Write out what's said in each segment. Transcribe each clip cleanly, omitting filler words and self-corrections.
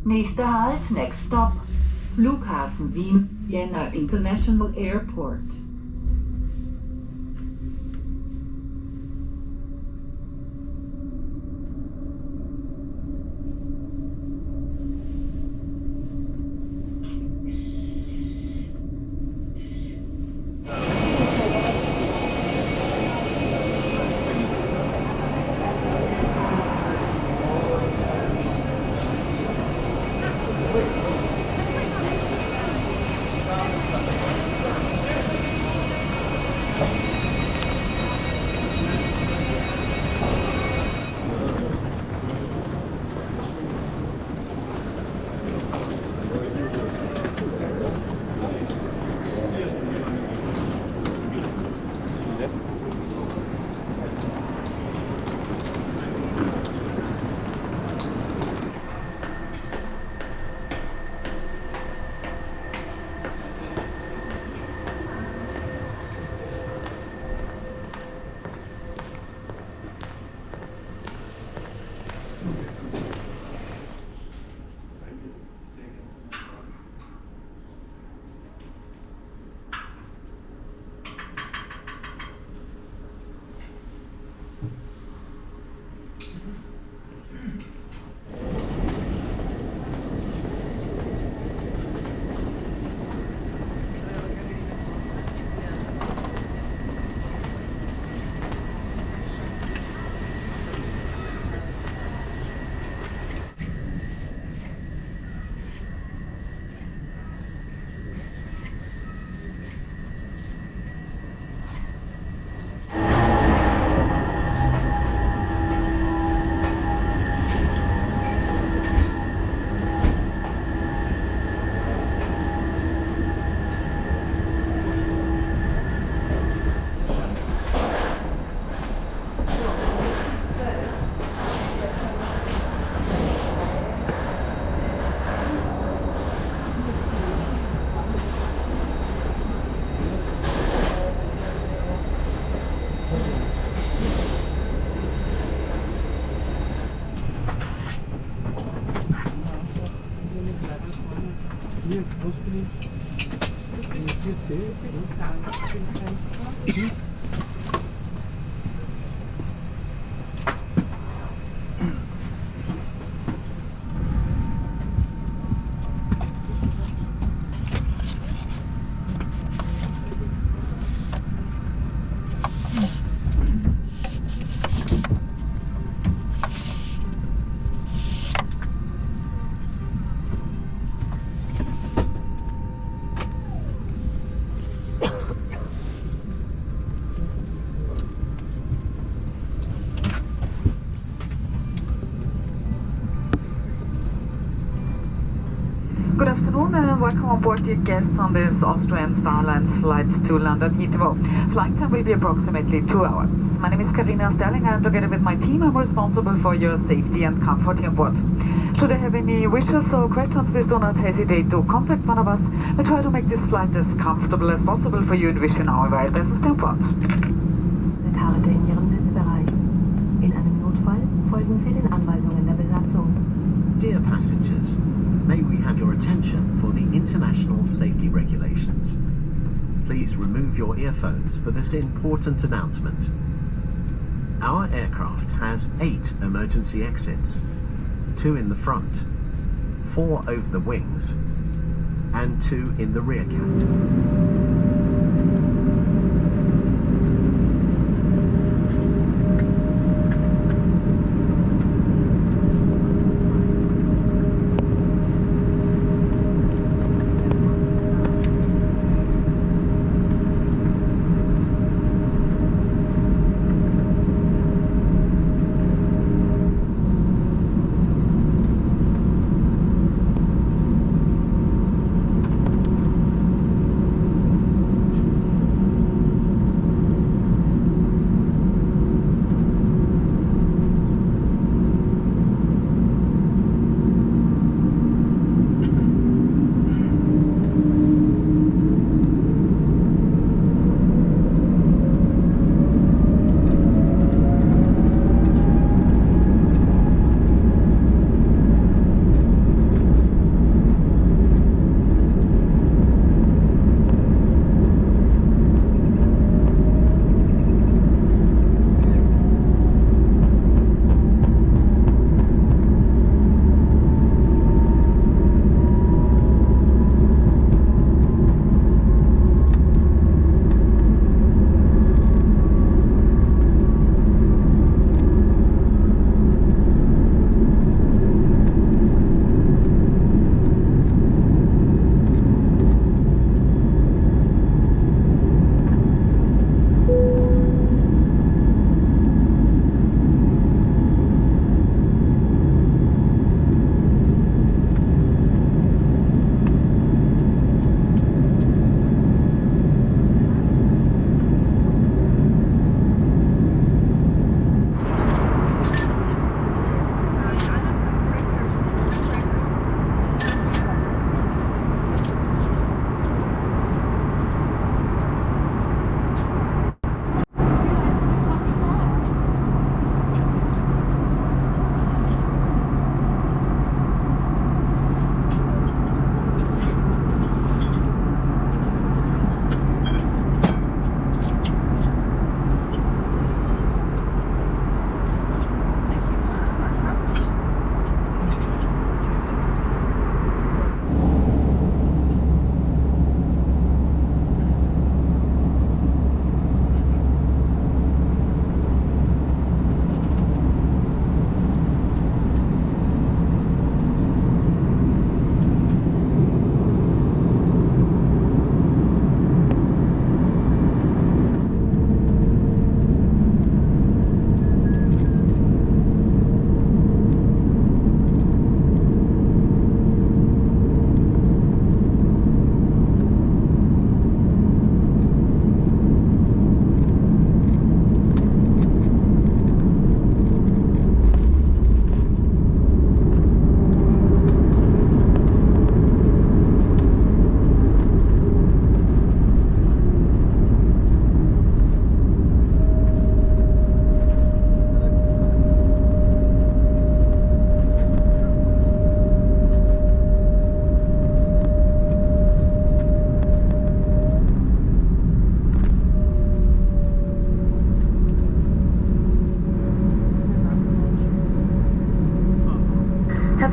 Nächster Halt, next stop. Flughafen Wien, Vienna International Airport. Hier, ausgelegt. 4C. Good afternoon and welcome on board, dear guests, on this Austrian Starlines flight to London Heathrow. Flight time will be approximately 2 hours. My name is Karina Sterling and together with my team I'm responsible for your safety and comfort here on board. Should you have any wishes or questions, please do not hesitate to contact one of us. We try to make this flight as comfortable as possible for you and wish you now a very pleasant stay on board. Karte in Ihrem Sitzbereich. In einem Notfall folgen Sie den Anweisungen der Besatzung. Dear passengers, may we have your attention for the international safety regulations. Please remove your earphones for this important announcement. Our aircraft has 8 emergency exits, 2 in the front, 4 over the wings, and 2 in the rear cabin.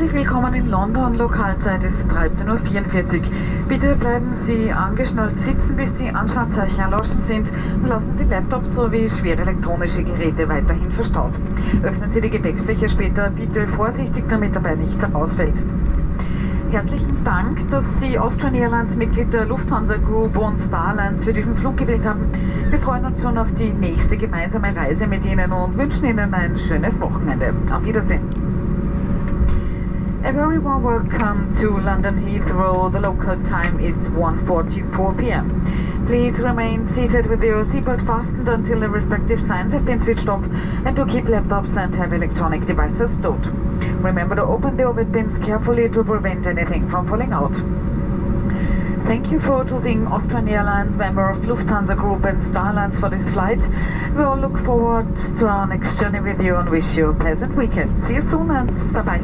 Herzlich willkommen in London, Lokalzeit ist 13:44 Uhr. Bitte bleiben Sie angeschnallt sitzen, bis die Anschnallzeichen erloschen sind und lassen Sie Laptops sowie schwere elektronische Geräte weiterhin verstaut. Öffnen Sie die Gepäcksfächer später bitte vorsichtig, damit dabei nichts ausfällt. Herzlichen Dank, dass Sie Austrian Airlines, Mitglied der Lufthansa Group und Star Alliance für diesen Flug gewählt haben. Wir freuen uns schon auf die nächste gemeinsame Reise mit Ihnen und wünschen Ihnen ein schönes Wochenende. Auf Wiedersehen. A very warm welcome to London Heathrow. The local time is 1:44 p.m. Please remain seated with your seatbelt fastened until the respective signs have been switched off and to keep laptops and heavy electronic devices stowed. Remember to open the overhead bins carefully to prevent anything from falling out. Thank you for choosing Austrian Airlines, member of Lufthansa Group and Star Alliance for this flight. We all look forward to our next journey with you and wish you a pleasant weekend. See you soon and bye-bye.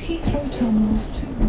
Heathrow Terminals 2.